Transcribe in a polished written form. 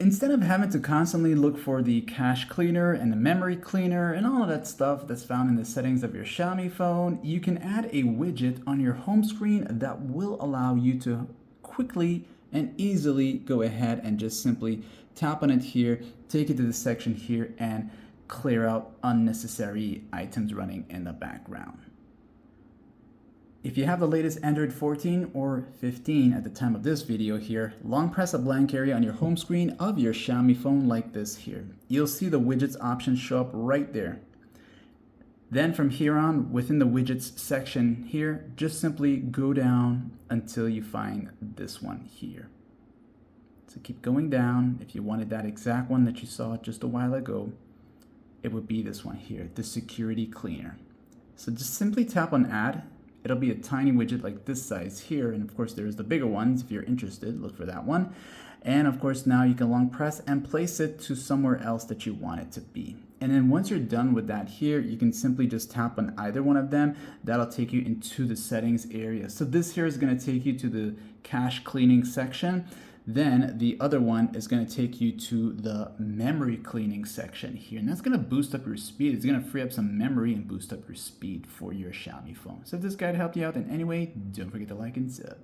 Instead of having to constantly look for the cache cleaner and the memory cleaner and all of that stuff that's found in the settings of your Xiaomi phone, you can add a widget on your home screen that will allow you to quickly and easily go ahead and just simply tap on it here, take it to the section here, and clear out unnecessary items running in the background. If you have the latest Android 14 or 15 at the time of this video here, long press a blank area on your home screen of your Xiaomi phone like this here. You'll see the widgets option show up right there. Then from here on, within the widgets section here, just simply go down until you find this one here. So keep going down. If you wanted that exact one that you saw just a while ago, it would be this one here, the security cleaner. So just simply tap on add. It'll be a tiny widget like this size here, and of course there's the bigger ones. If you're interested, look for that one. And of course now you can long press and place it to somewhere else that you want it to be. And then once you're done with that here, you can simply just tap on either one of them. That'll take you into the settings area. So this here is going to take you to the cache cleaning section. Then the other one is going to take you to the memory cleaning section here. And that's going to boost up your speed. It's going to free up some memory and boost up your speed for your Xiaomi phone. So if this guide helped you out in any way, don't forget to like and sub.